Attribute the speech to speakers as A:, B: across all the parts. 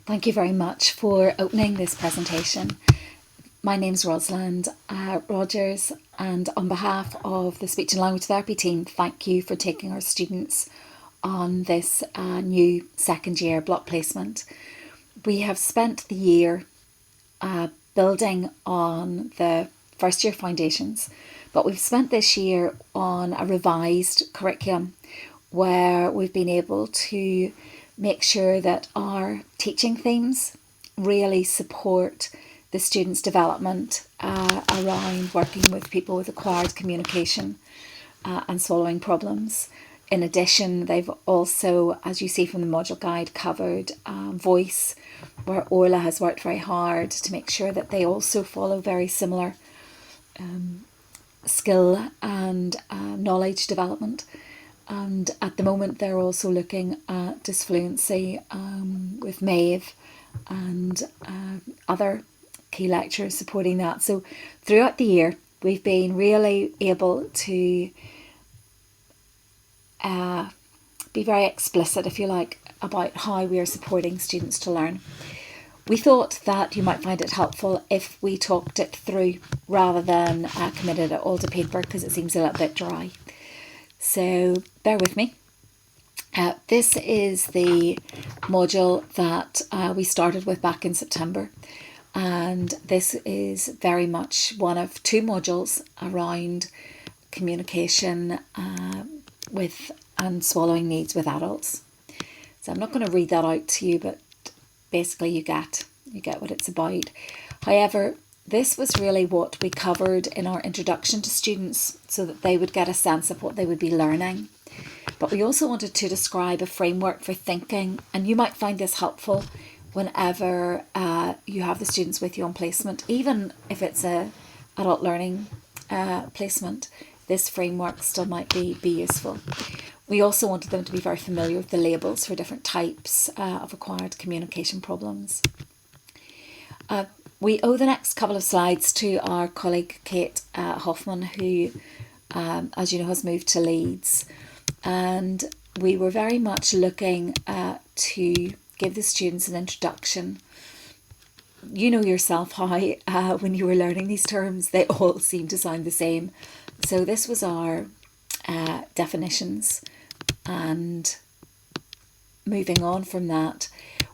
A: Thank you very much for opening this presentation. My name's Rosalind Rogers, and on behalf of the Speech and Language Therapy team, thank you for taking our students on this new second year block placement. We have spent the year building on the first year foundations, but we've spent this year on a revised curriculum where we've been able to make sure that our teaching themes really support the students' development around working with people with acquired communication and swallowing problems. In addition, they've also, as you see from the module guide, covered voice, where Orla has worked very hard to make sure that they also follow very similar skill and knowledge development. And at the moment, they're also looking at dysfluency with Maeve and other key lecturers supporting that. So throughout the year, we've been really able to be very explicit, if you like, about how we are supporting students to learn. We thought that you might find it helpful if we talked it through rather than committed it all to paper, because it seems a little bit dry. So bear with me. This is the module that we started with back in September. And this is very much one of two modules around communication with and swallowing needs with adults. So I'm not going to read that out to you, but basically you get what it's about. However, this was really what we covered in our introduction to students so that they would get a sense of what they would be learning. But we also wanted to describe a framework for thinking, and you might find this helpful whenever you have the students with you on placement, even if it's a adult learning placement. This framework still might be useful. We also wanted them to be very familiar with the labels for different types of acquired communication problems. We owe the next couple of slides to our colleague Kate Hoffman, who, as you know, has moved to Leeds. And we were very much looking to give the students an introduction. You know yourself how when you were learning these terms, they all seem to sound the same. So this was our definitions, and moving on from that,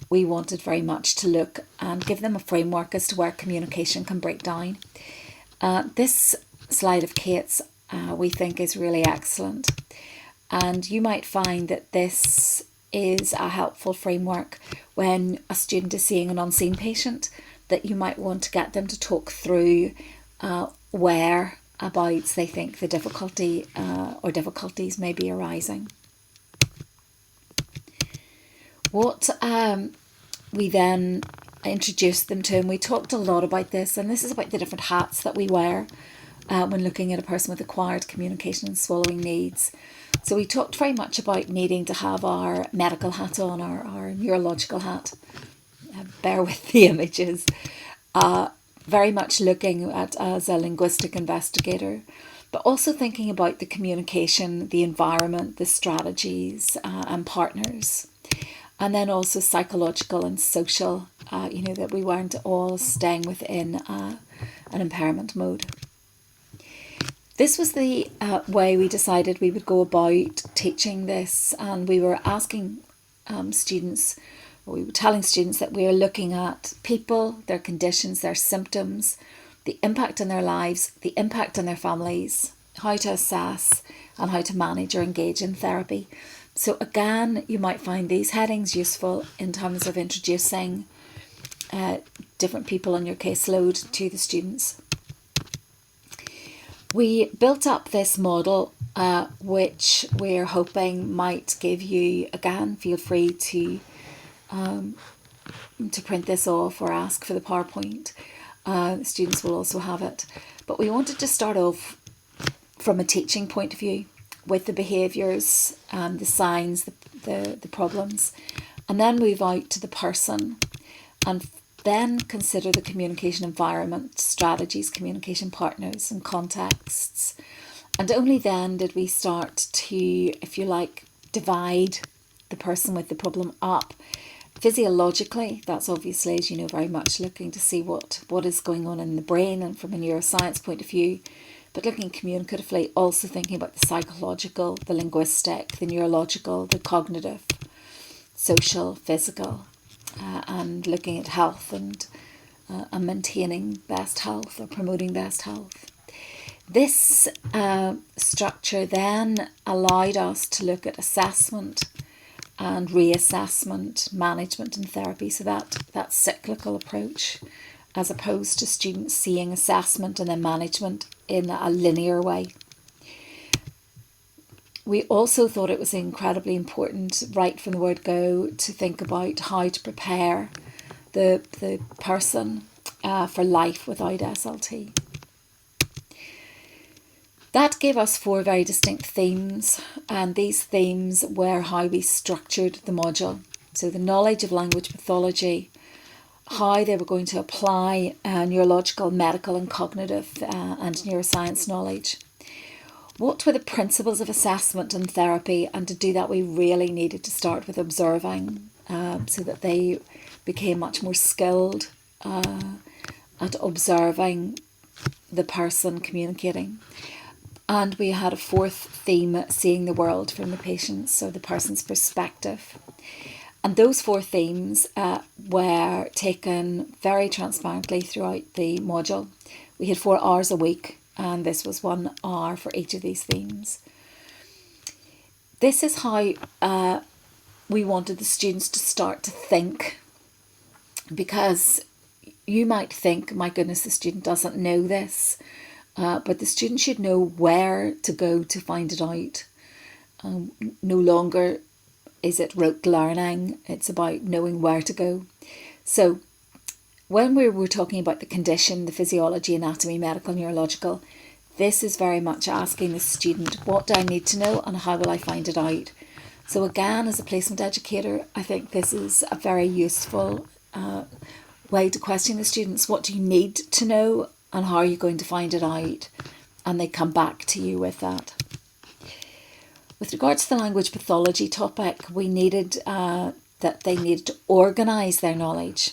A: we wanted very much to look and give them a framework as to where communication can break down. This slide of Kate's we think is really excellent, and you might find that this is a helpful framework when a student is seeing an unseen patient, that you might want to get them to talk through whereabouts they think the difficulty or difficulties may be arising. What we then introduced them to, and we talked a lot about this, and this is about the different hats that we wear when looking at a person with acquired communication and swallowing needs. So we talked very much about needing to have our medical hat on, our neurological hat. Bear with the images. Very much looking at as a linguistic investigator, but also thinking about the communication, the environment, the strategies and partners. And then also psychological and social, that we weren't all staying within an impairment mode. This was the way we decided we would go about teaching this, and we were asking students, or we were telling students that we are looking at people, their conditions, their symptoms, the impact on their lives, the impact on their families, how to assess and how to manage or engage in therapy. So again, you might find these headings useful in terms of introducing different people on your caseload to the students. We built up this model, which we're hoping might give you, again, feel free to print this off or ask for the PowerPoint. Students will also have it. But we wanted to start off from a teaching point of view with the behaviours, the signs, the problems, and then move out to the person, and then consider the communication environment, strategies, communication partners and contexts. And only then did we start to, if you like, divide the person with the problem up Physiologically, that's obviously, as you know, very much looking to see what is going on in the brain and from a neuroscience point of view. But looking communicatively, also thinking about the psychological, the linguistic, the neurological, the cognitive, social, physical, and looking at health and maintaining best health or promoting best health. This structure then allowed us to look at assessment and reassessment, management and therapy. So that cyclical approach, as opposed to students seeing assessment and then management in a linear way. We also thought it was incredibly important, right from the word go, to think about how to prepare the person for life without SLT. That gave us 4 very distinct themes, and these themes were how we structured the module. So the knowledge of language pathology, how they were going to apply neurological, medical and cognitive and neuroscience knowledge. What were the principles of assessment and therapy? And to do that, we really needed to start with observing so that they became much more skilled at observing the person communicating. And we had a 4th theme, seeing the world from the patient's, so the person's perspective. And those 4 themes were taken very transparently throughout the module. We had 4 hours a week, and this was 1 hour for each of these themes. This is how we wanted the students to start to think, because you might think, my goodness, the student doesn't know this. But the student should know where to go to find it out. No longer is it rote learning, it's about knowing where to go. So when we were talking about the condition, the physiology, anatomy, medical, neurological, this is very much asking the student, what do I need to know and how will I find it out? So again, as a placement educator, I think this is a very useful way to question the students. What do you need to know? And how are you going to find it out? And they come back to you with that. With regards to the language pathology topic, we needed that they needed to organise their knowledge.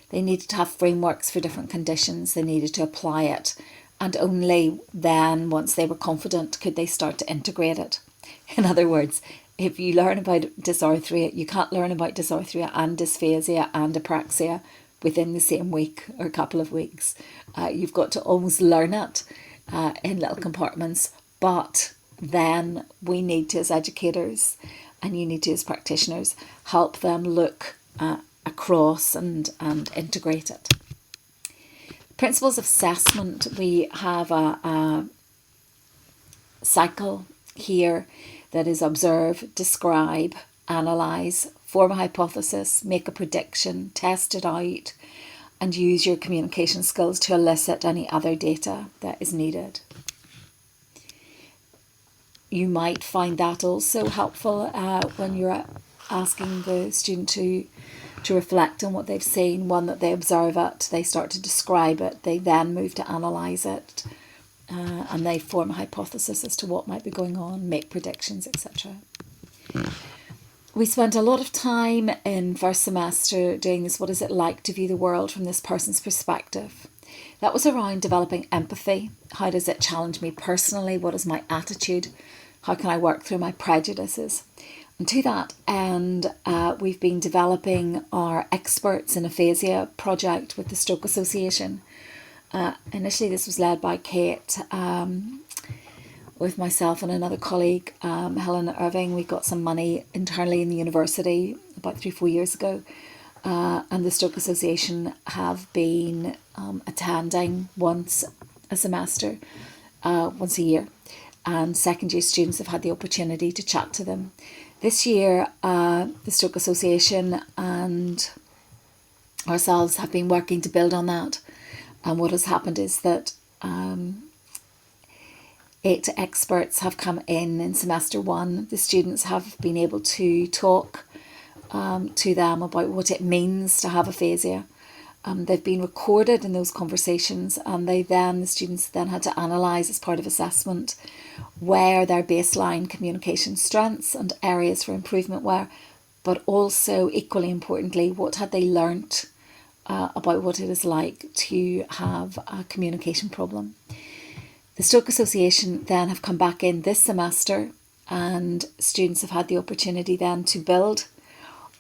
A: They needed to have frameworks for different conditions. They needed to apply it. And only then, once they were confident, could they start to integrate it. In other words, if you learn about dysarthria, you can't learn about dysarthria and dysphasia and apraxia within the same week or a couple of weeks. You've got to almost learn it in little compartments, but then we need to, as educators, and you need to as practitioners, help them look across and integrate it. Principles of assessment, we have a cycle here that is observe, describe, analyse, form a hypothesis, make a prediction, test it out, and use your communication skills to elicit any other data that is needed. You might find that also helpful when you're asking the student to reflect on what they've seen. One, that they observe it, they start to describe it, they then move to analyse it, and they form a hypothesis as to what might be going on, make predictions, etc. We spent a lot of time in first semester doing this, what is it like to view the world from this person's perspective? That was around developing empathy. How does it challenge me personally? What is my attitude? How can I work through my prejudices? And to that end, we've been developing our Experts in Aphasia project with the Stroke Association. Initially, this was led by Kate, with myself and another colleague, Helen Irving. We got some money internally in the university about 3-4 years ago. And the Stroke Association have been attending once a semester, once a year. And second year students have had the opportunity to chat to them. This year, the Stroke Association and ourselves have been working to build on that. And what has happened is that 8 experts have come in semester 1. The students have been able to talk to them about what it means to have aphasia. They've been recorded in those conversations, and the students then had to analyse as part of assessment where their baseline communication strengths and areas for improvement were, but also equally importantly, what had they learnt about what it is like to have a communication problem. The Stoke Association then have come back in this semester, and students have had the opportunity then to build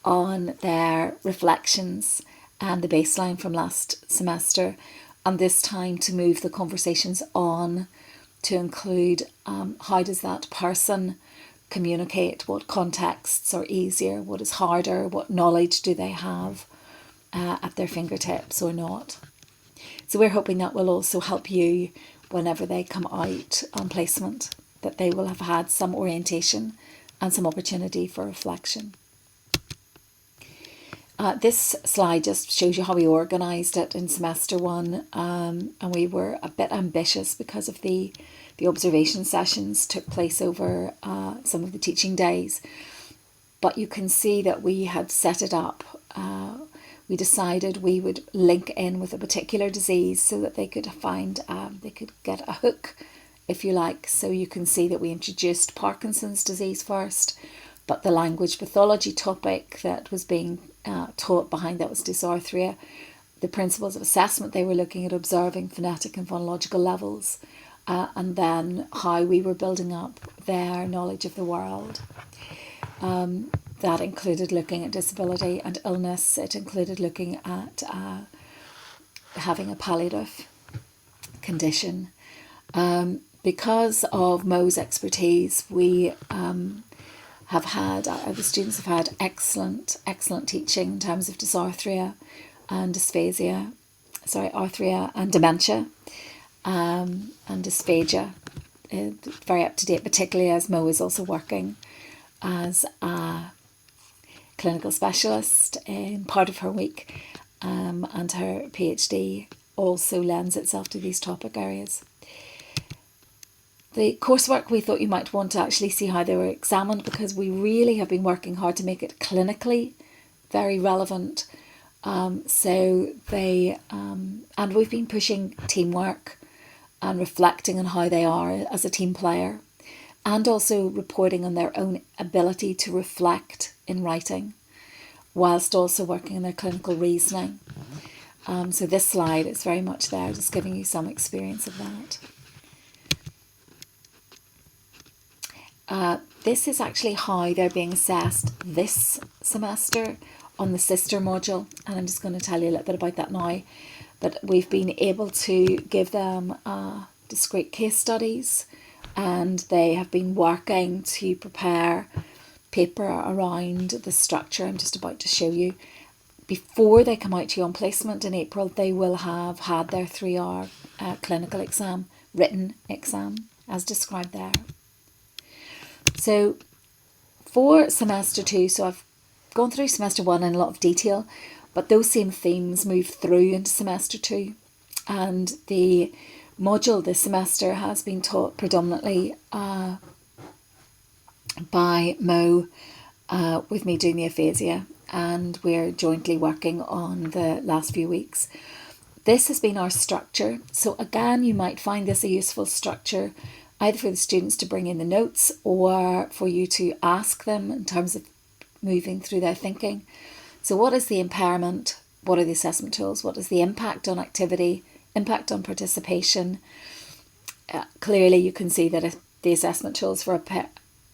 A: on their reflections and the baseline from last semester, and this time to move the conversations on to include how does that person communicate, what contexts are easier, what is harder, what knowledge do they have at their fingertips or not. So we're hoping that will also help you whenever they come out on placement, that they will have had some orientation and some opportunity for reflection. This slide just shows you how we organised it in semester one, and we were a bit ambitious because of the observation sessions took place over some of the teaching days. But you can see that we had set it up. We decided we would link in with a particular disease so that they could find, they could get a hook, if you like. So you can see that we introduced Parkinson's disease first, but the language pathology topic that was being taught behind that was dysarthria. The principles of assessment, they were looking at observing phonetic and phonological levels, and then how we were building up their knowledge of the world. That included looking at disability and illness. It included looking at having a palliative condition. Because of Mo's expertise, we have had, the students have had excellent teaching in terms of dysarthria and arthria and dementia, and dysphagia. Very up to date, particularly as Mo is also working as a clinical specialist in part of her week, and her PhD also lends itself to these topic areas. The coursework, we thought you might want to actually see how they were examined, because we really have been working hard to make it clinically very relevant. And we've been pushing teamwork and reflecting on how they are as a team player, and also reporting on their own ability to reflect in writing, whilst also working on their clinical reasoning. So this slide is very much there, just giving you some experience of that. This is actually how they're being assessed this semester on the sister module, and I'm just going to tell you a little bit about that now. But we've been able to give them discrete case studies, and they have been working to prepare paper around the structure I'm just about to show you. Before they come out to you on placement in April, they will have had their 3-hour clinical exam, written exam, as described there. So for semester 2, so I've gone through semester 1 in a lot of detail, but those same themes move through into semester 2. And the module this semester has been taught predominantly by Mo, with me doing the aphasia, and we're jointly working on the last few weeks. This has been our structure. So again, you might find this a useful structure either for the students to bring in the notes or for you to ask them in terms of moving through their thinking. So what is the impairment? What are the assessment tools? What is the impact on activity, impact on participation? Clearly you can see that the assessment tools for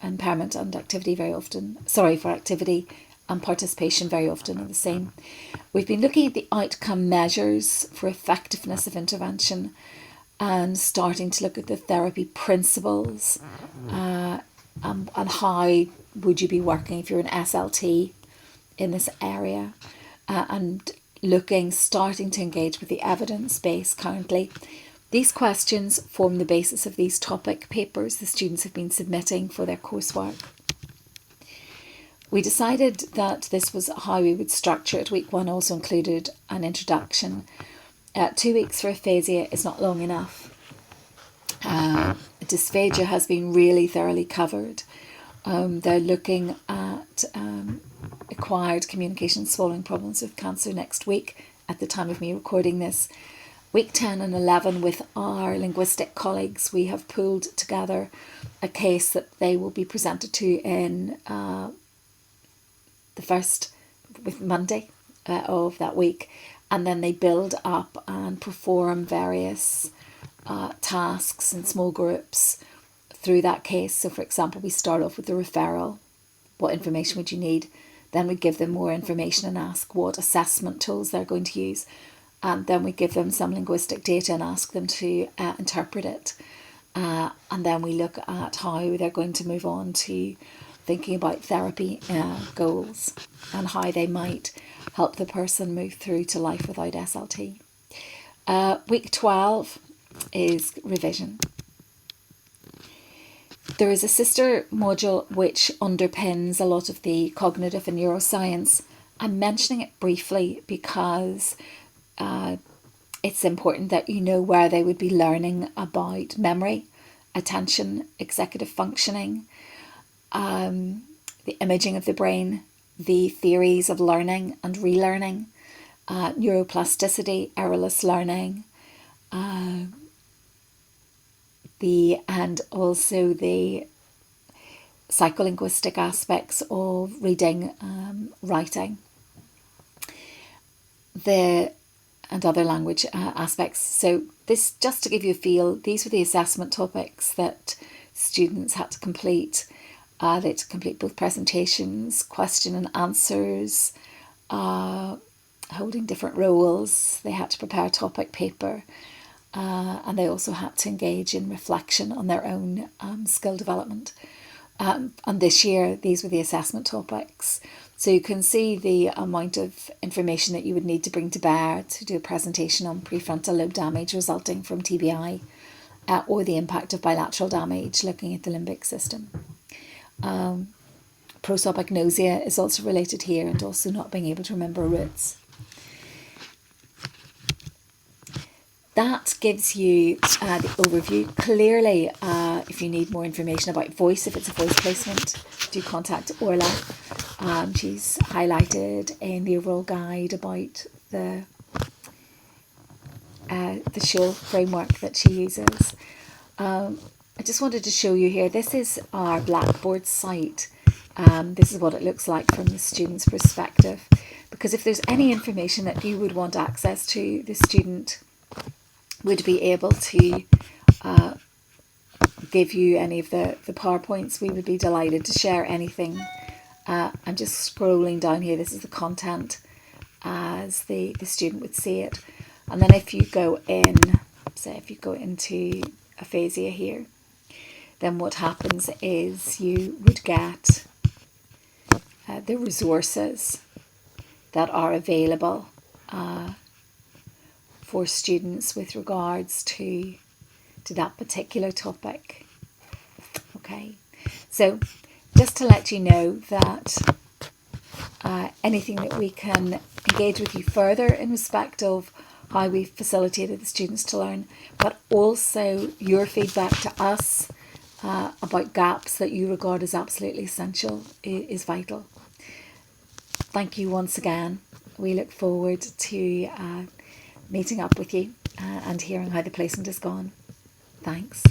A: impairment and activity for activity and participation very often are the same. We've been looking at the outcome measures for effectiveness of intervention and starting to look at the therapy principles, and how would you be working if you're an SLT in this area, and starting to engage with the evidence base currently. These questions form the basis of these topic papers the students have been submitting for their coursework. We decided that this was how we would structure it. Week 1 also included an introduction. 2 weeks for aphasia is not long enough. Dysphagia has been really thoroughly covered. They're looking at acquired communication swallowing problems with cancer next week at the time of me recording this. Week 10 and 11 with our linguistic colleagues, we have pulled together a case that they will be presented to in the with Monday of that week, and then they build up and perform various tasks in small groups through that case. So for example, we start off with the referral. What information would you need? Then we give them more information and ask what assessment tools they're going to use. And then we give them some linguistic data and ask them to interpret it. And then we look at how they're going to move on to thinking about therapy goals and how they might help the person move through to life without SLT. Week 12 is revision. There is a sister module which underpins a lot of the cognitive and neuroscience. I'm mentioning it briefly because it's important that you know where they would be learning about memory, attention, executive functioning, the imaging of the brain, the theories of learning and relearning, neuroplasticity, errorless learning, and also the psycholinguistic aspects of reading, writing, and other language aspects. So this, just to give you a feel, these were the assessment topics that students had to complete. They had to complete both presentations, question and answers, holding different roles. They had to prepare a topic paper, and they also had to engage in reflection on their own skill development. And this year, these were the assessment topics. So you can see the amount of information that you would need to bring to bear to do a presentation on prefrontal lobe damage resulting from TBI, or the impact of bilateral damage, looking at the limbic system. Prosopagnosia is also related here, and also not being able to remember roots. That gives you the overview. Clearly, if you need more information about voice, if it's a voice placement, do contact Orla. She's highlighted in the overall guide about the Schul framework that she uses. I just wanted to show you here, this is our Blackboard site. This is what it looks like from the student's perspective. Because if there's any information that you would want access to, the student would be able to give you any of the PowerPoints. We would be delighted to share anything. I'm just scrolling down here. This is the content as the student would see it. And then if you go in, say if you go into aphasia here, then what happens is you would get the resources that are available for students with regards to that particular topic. Okay, so just to let you know that anything that we can engage with you further in respect of how we facilitated the students to learn, but also your feedback to us about gaps that you regard as absolutely essential is vital. Thank you once again. We look forward to meeting up with you and hearing how the placement has gone. Thanks.